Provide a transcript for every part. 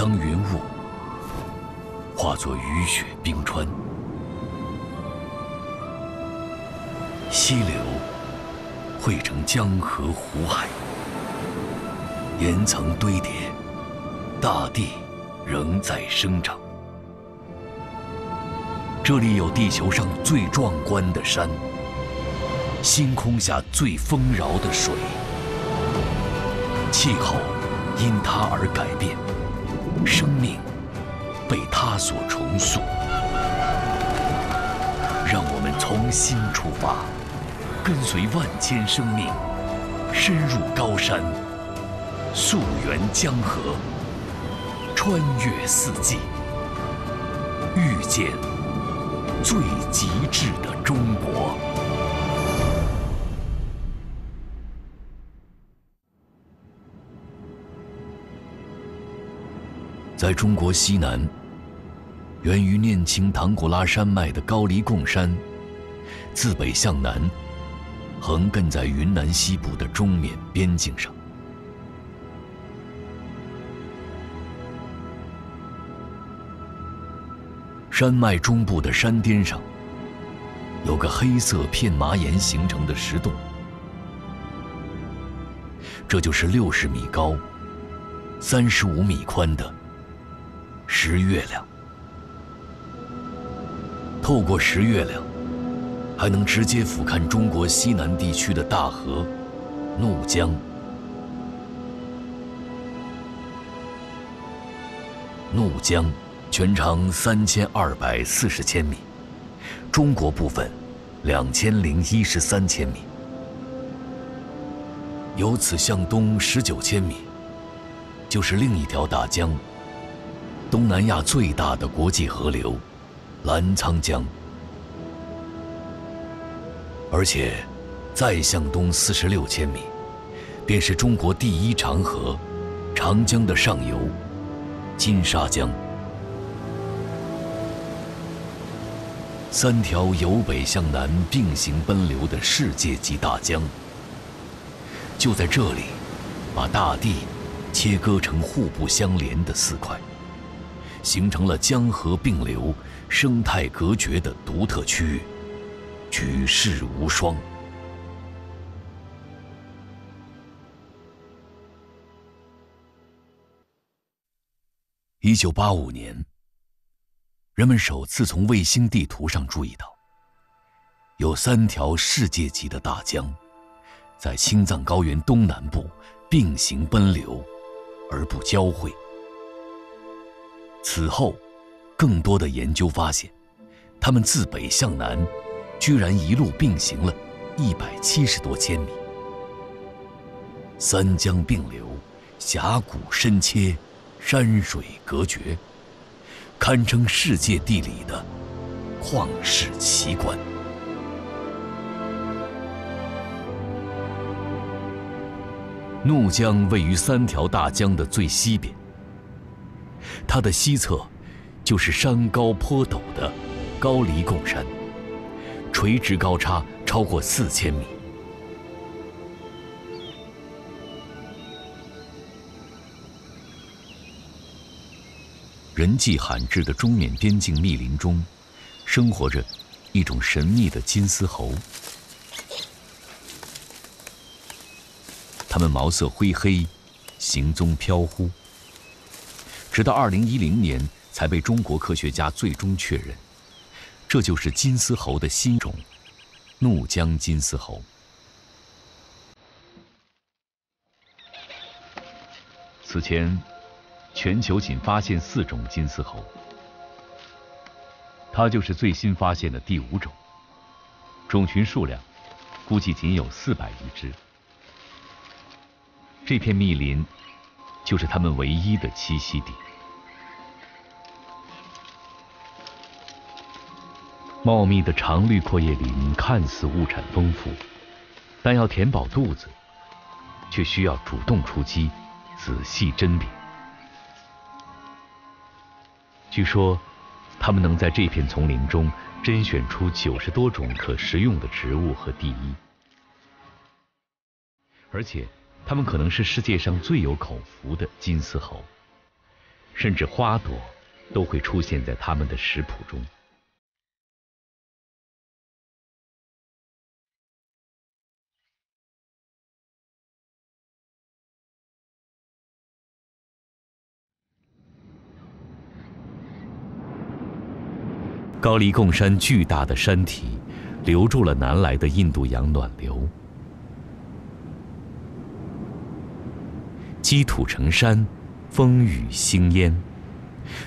当云雾，化作雨雪冰川。溪流汇成江河湖海，岩层堆叠，大地仍在生长。这里有地球上最壮观的山，星空下最丰饶的水，气候因它而改变，生命被它所重塑。让我们从新出发，跟随万千生命，深入高山，溯源江河，穿越四季，遇见最极致的中国。在中国西南，源于念青唐古拉山脉的高黎贡山，自北向南，横亘在云南西部的中缅边境上。山脉中部的山巅上，有个黑色片麻岩形成的石洞，这就是60米高、35米宽的石月亮。透过石月亮，还能直接俯瞰中国西南地区的大河怒江。怒江全长3240千米，中国部分2013千米。由此向东19千米，就是另一条大江，东南亚最大的国际河流澜沧江。而且再向东46千米，便是中国第一长河长江的上游金沙江。3条由北向南并行奔流的世界级大江，就在这里把大地切割成互不相连的4块，形成了江河并流、生态隔绝的独特区域，举世无双。1985年，人们首次从卫星地图上注意到，有3条世界级的大江，在青藏高原东南部并行奔流，而不交汇。此后，更多的研究发现，它们自北向南，居然一路并行了170多千米。3江并流，峡谷深切，山水隔绝，堪称世界地理的旷世奇观。怒江位于3条大江的最西边，它的西侧就是山高坡陡的高黎贡山，垂直高差超过4000米。人迹罕至的中缅边境密林中，生活着一种神秘的金丝猴。它们毛色灰黑，行踪飘忽，直到2010年才被中国科学家最终确认，这就是金丝猴的新种——怒江金丝猴。此前，全球仅发现4种金丝猴，它就是最新发现的第5种，种群数量估计仅有400余只。这片密林就是它们唯一的栖息地。茂密的常绿阔叶林看似物产丰富，但要填饱肚子，却需要主动出击，仔细甄别。据说，它们能在这片丛林中甄选出90多种可食用的植物和地衣，而且它们可能是世界上最有口福的金丝猴，甚至花朵都会出现在它们的食谱中。高黎贡山巨大的山体留住了南来的印度洋暖流，积土成山，风雨兴烟。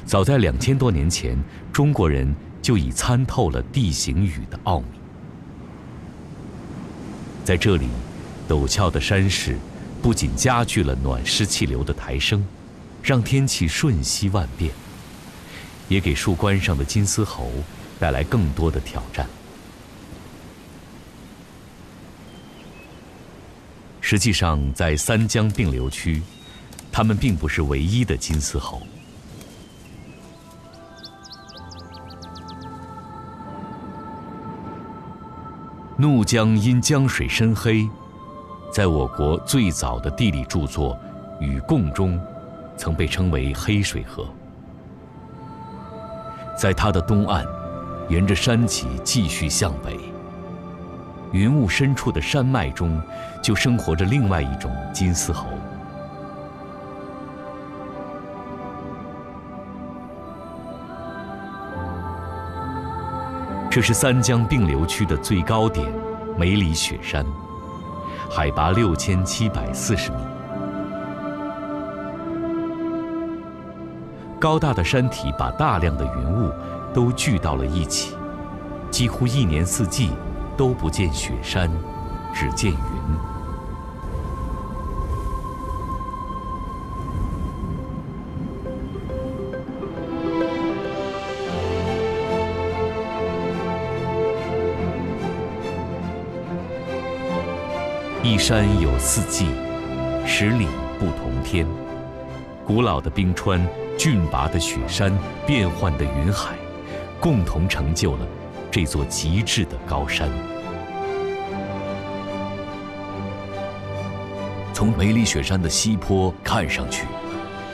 早在2000多年前，中国人就已参透了地形雨的奥秘。在这里，陡峭的山势不仅加剧了暖湿气流的抬升，让天气瞬息万变，也给树冠上的金丝猴带来更多的挑战。实际上，在三江并流区，它们并不是唯一的金丝猴。怒江因江水深黑，在我国最早的地理著作《禹贡》中，曾被称为黑水河。在它的东岸，沿着山脊继续向北，云雾深处的山脉中，就生活着另外一种金丝猴。这是三江并流区的最高点梅里雪山，海拔6740米。高大的山体把大量的云雾都聚到了一起，几乎一年四季都不见雪山，只见云。一山有四季，10里不同天。古老的冰川、峻拔的雪山、变幻的云海，共同成就了这座极致的高山。从梅里雪山的西坡看上去，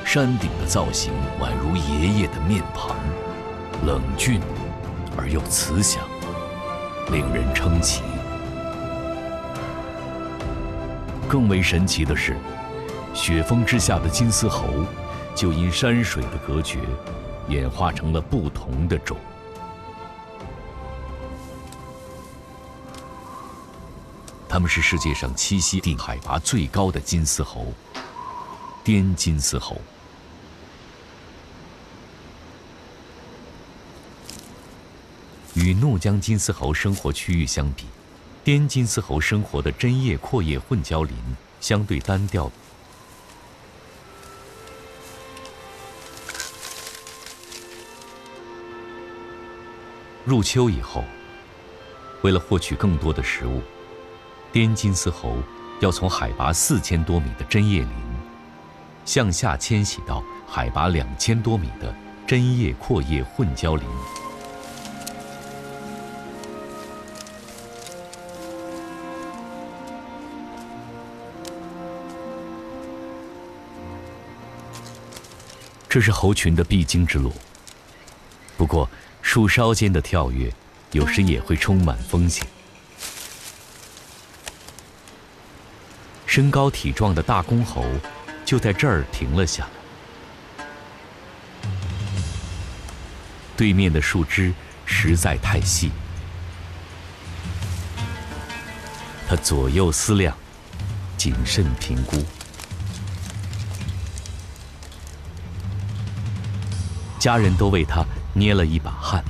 山顶的造型宛如爷爷的面庞，冷峻而又慈祥，令人称奇。更为神奇的是，雪峰之下的金丝猴，就因山水的隔绝，演化成了不同的种。它们是世界上栖息地海拔最高的金丝猴——滇金丝猴。与怒江金丝猴生活区域相比，滇金丝猴生活的针叶阔叶混交林相对单调。入秋以后，为了获取更多的食物，滇金丝猴要从海拔4000多米的针叶林向下迁徙到海拔2000多米的针叶阔叶混交林。这是猴群的必经之路。不过，树梢间的跳跃，有时也会充满风险。身高体壮的大公猴就在这儿停了下来。对面的树枝实在太细，它左右思量，谨慎评估。家人都为他捏了一把汗。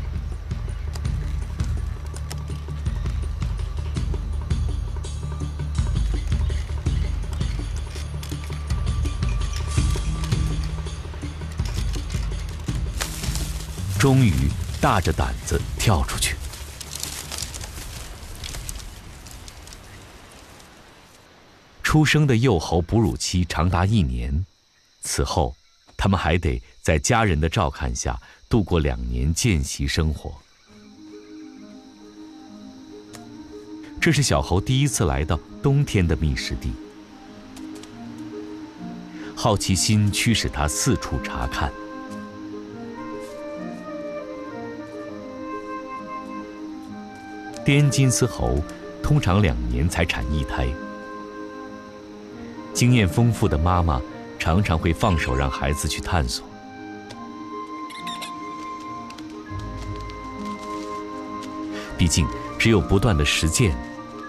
终于大着胆子跳出去。出生的幼猴哺乳期长达1年，此后他们还得在家人的照看下度过2年见习生活。这是小猴第一次来到冬天的觅食地，好奇心驱使他四处查看，滇金丝猴通常2年才产1胎。经验丰富的妈妈常常会放手让孩子去探索。毕竟，只有不断的实践，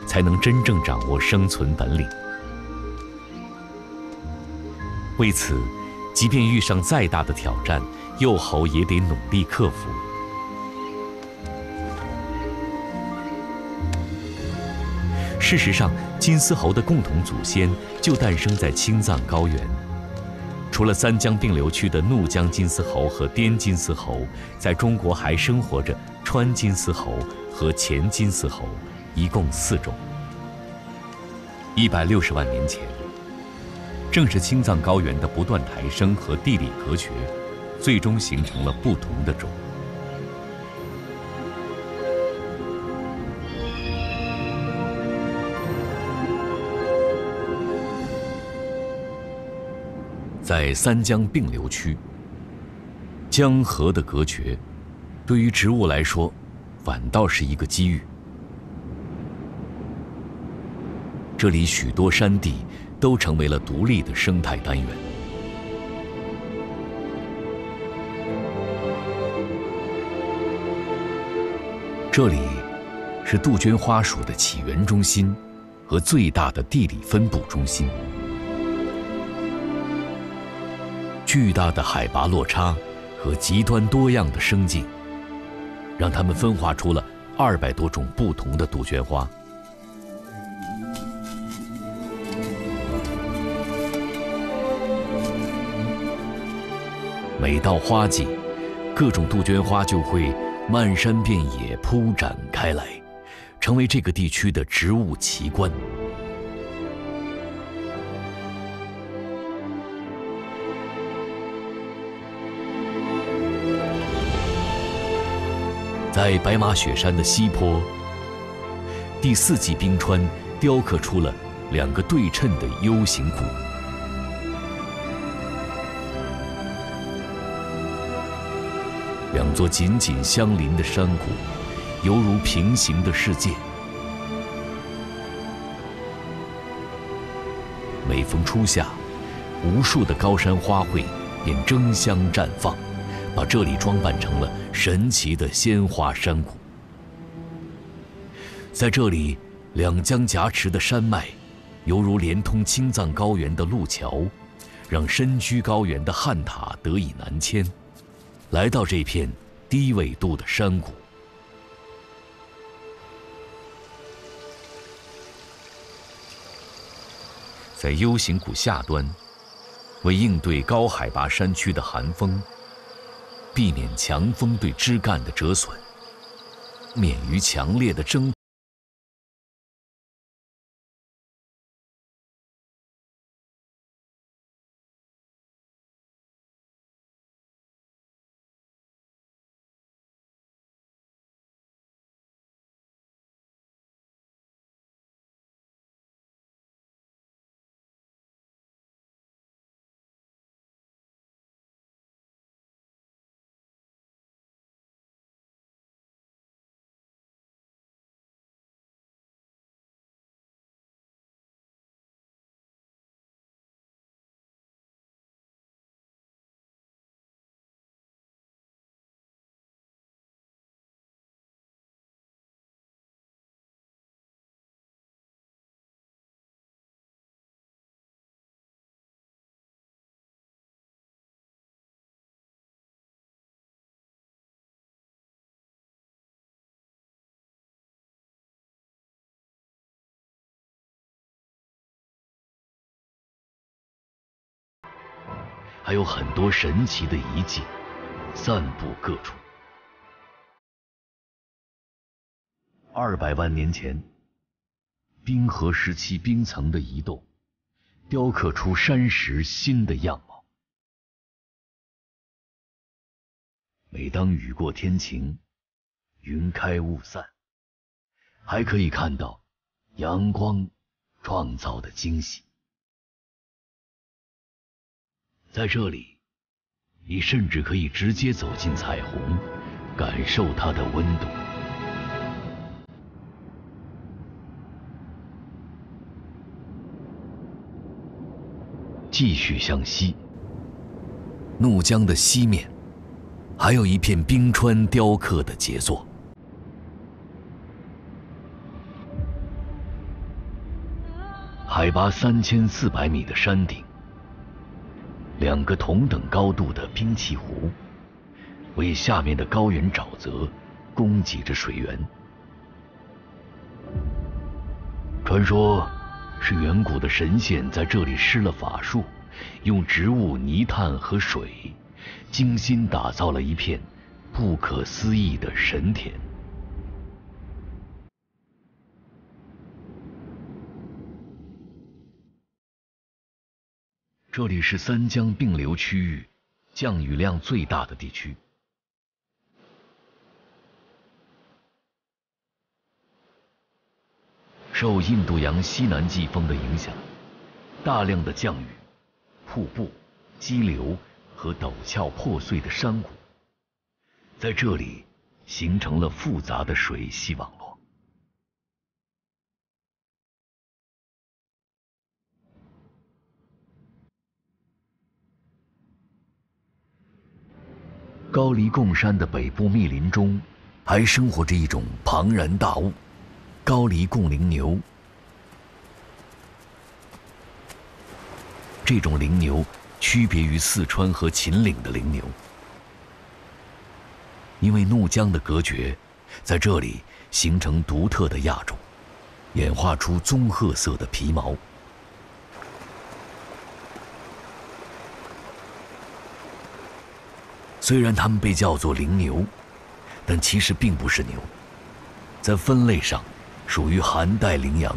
才能真正掌握生存本领。为此，即便遇上再大的挑战，幼猴也得努力克服。事实上，金丝猴的共同祖先就诞生在青藏高原。除了三江并流区的怒江金丝猴和滇金丝猴，在中国还生活着川金丝猴和黔金丝猴，一共4种。160万年前，正是青藏高原的不断抬升和地理隔绝，最终形成了不同的种。在三江并流区，江河的隔绝，对于植物来说，反倒是一个机遇。这里许多山地都成为了独立的生态单元。这里是杜鹃花属的起源中心和最大的地理分布中心。巨大的海拔落差和极端多样的生境，让它们分化出了200多种不同的杜鹃花。每到花季，各种杜鹃花就会漫山遍野铺展开来，成为这个地区的植物奇观。在白马雪山的西坡，第4纪冰川雕刻出了2个对称的 U 型谷。2座紧紧相邻的山谷，犹如平行的世界。每逢初夏，无数的高山花卉便争相绽放，把这里装扮成了神奇的鲜花山谷。在这里，2江夹持的山脉，犹如连通青藏高原的路桥，让身居高原的汉塔得以南迁，来到这片低纬度的山谷。在 U 型谷下端，为应对高海拔山区的寒风，避免强风对枝干的折损，免于强烈的蒸。还有很多神奇的遗迹，散布各处。200万年前，冰河时期冰层的移动，雕刻出山石新的样貌。每当雨过天晴，云开雾散，还可以看到阳光创造的惊喜。在这里，你甚至可以直接走进彩虹，感受它的温度。继续向西，怒江的西面还有一片冰川雕刻的杰作。海拔3400米的山顶，两个同等高度的冰碛湖，为下面的高原沼泽供给着水源。传说是远古的神仙在这里施了法术，用植物、泥炭和水，精心打造了一片不可思议的神田。这里是三江并流区域降雨量最大的地区。受印度洋西南季风的影响，大量的降雨、瀑布、激流和陡峭破碎的山谷，在这里形成了复杂的水系网络。高黎贡山的北部密林中，还生活着一种庞然大物——高黎贡羚牛。这种羚牛区别于四川和秦岭的羚牛，因为怒江的隔绝，在这里形成独特的亚种，演化出棕褐色的皮毛。虽然它们被叫做羚牛，但其实并不是牛，在分类上属于寒带羚羊。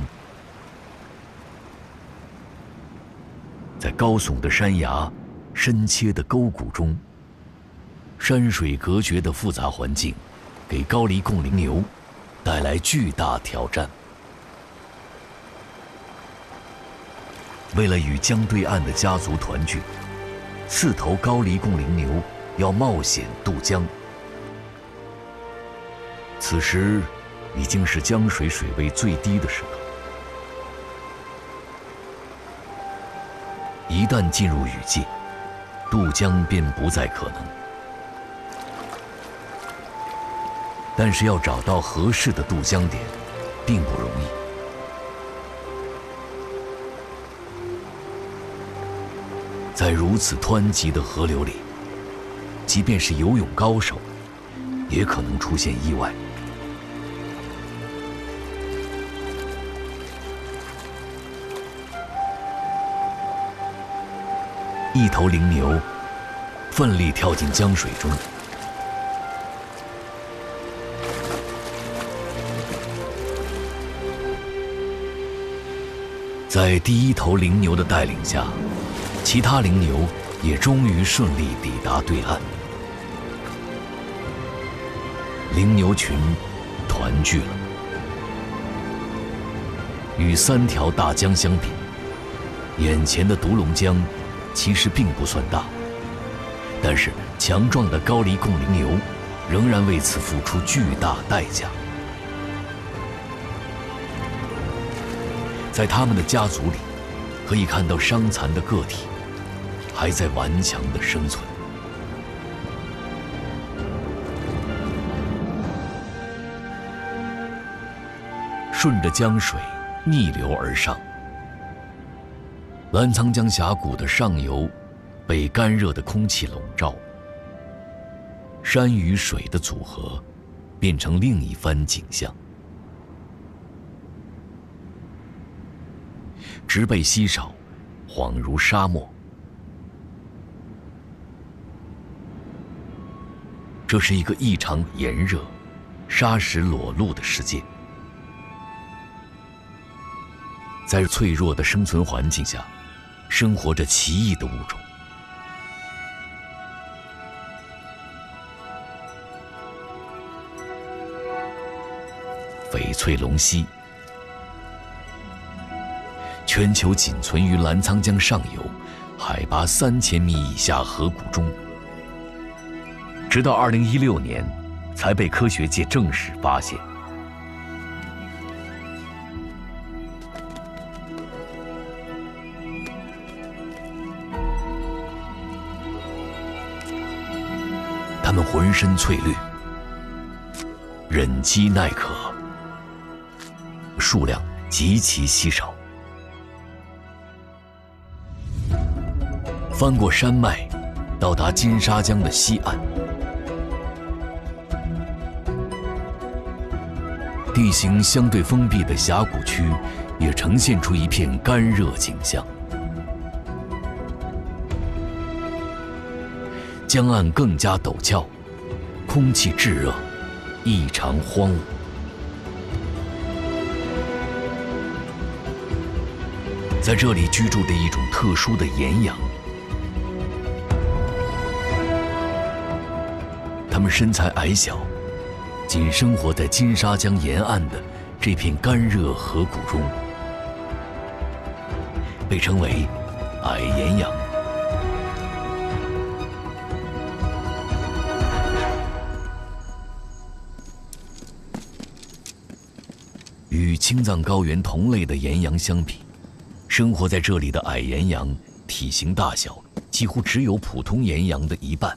在高耸的山崖、深切的沟谷中，山水隔绝的复杂环境，给高黎贡羚牛带来巨大挑战。为了与江对岸的家族团聚，4头高黎贡羚牛要冒险渡江。此时已经是江水水位最低的时刻，一旦进入雨季，渡江便不再可能。但是要找到合适的渡江点，并不容易。在如此湍急的河流里，即便是游泳高手，也可能出现意外。一头羚牛奋力跳进江水中，在第一头羚牛的带领下，其他羚牛也终于顺利抵达对岸。羚牛群团聚了。与3条大江相比，眼前的独龙江其实并不算大，但是强壮的高黎贡羚牛仍然为此付出巨大代价。在他们的家族里，可以看到伤残的个体还在顽强地生存。顺着江水逆流而上，澜沧江峡谷的上游被干热的空气笼罩，山与水的组合变成另一番景象。植被稀少，恍如沙漠。这是一个异常炎热、沙石裸露的世界。在脆弱的生存环境下，生活着奇异的物种。翡翠龙蜥，全球仅存于澜沧江上游，海拔3000米以下河谷中，直到2016年才被科学界正式发现。它们浑身翠绿，忍饥耐渴，数量极其稀少。翻过山脉，到达金沙江的西岸，地形相对封闭的峡谷区也呈现出一片干热景象。江岸更加陡峭，空气炙热，异常荒芜。在这里居住着一种特殊的岩羊，它们身材矮小，仅生活在金沙江沿岸的这片干热河谷中，被称为矮岩羊。与青藏高原同类的岩羊相比，生活在这里的矮岩羊体型大小几乎只有普通岩羊的一半。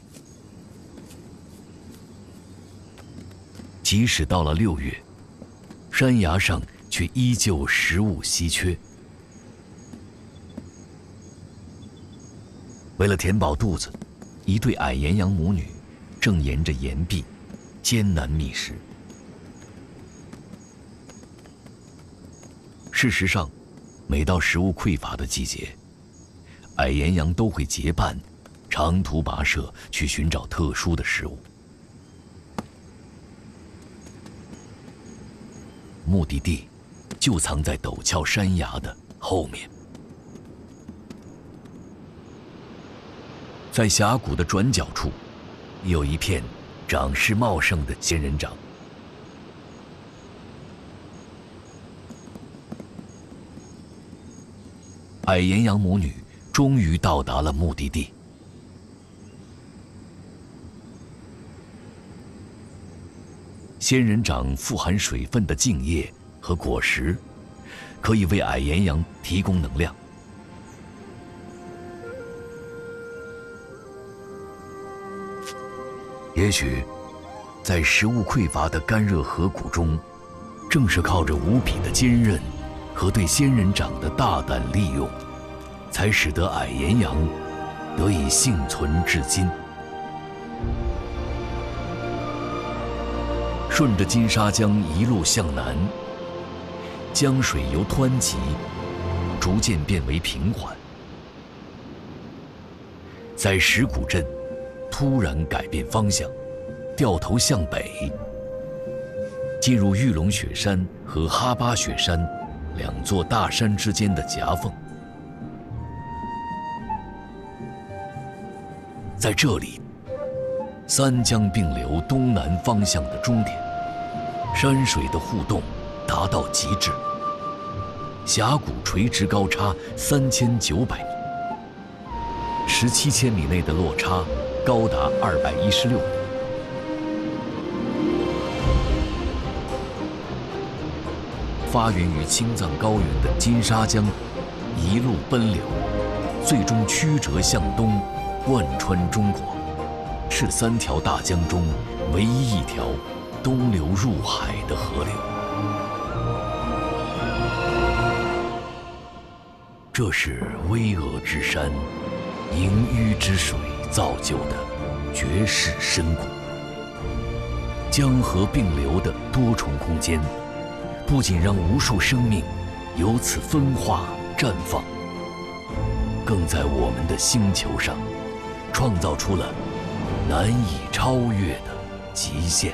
即使到了6月，山崖上却依旧食物稀缺。为了填饱肚子，一对矮岩羊母女正沿着岩壁艰难觅食。事实上，每到食物匮乏的季节，矮岩羊都会结伴长途跋涉去寻找特殊的食物。目的地就藏在陡峭山崖的后面。在峡谷的转角处，有一片长势茂盛的仙人掌。矮岩羊母女终于到达了目的地。仙人掌富含水分的茎叶和果实，可以为矮岩羊提供能量。也许，在食物匮乏的干热河谷中，正是靠着无比的坚韧和对仙人掌的大胆利用，才使得矮岩羊得以幸存至今。顺着金沙江一路向南，江水由湍急逐渐变为平缓，在石鼓镇突然改变方向，掉头向北，进入玉龙雪山和哈巴雪山两座大山之间的夹缝。在这里，三江并流东南方向的终点，山水的互动达到极致，峡谷垂直高差3900米，17千米内的落差高达216米。发源于青藏高原的金沙江一路奔流，最终曲折向东，贯穿中国，是3条大江中唯一一条东流入海的河流。这是巍峨之山、盈淤之水造就的绝世深谷。江河并流的多重空间，不仅让无数生命由此分化绽放，更在我们的星球上创造出了难以超越的极限。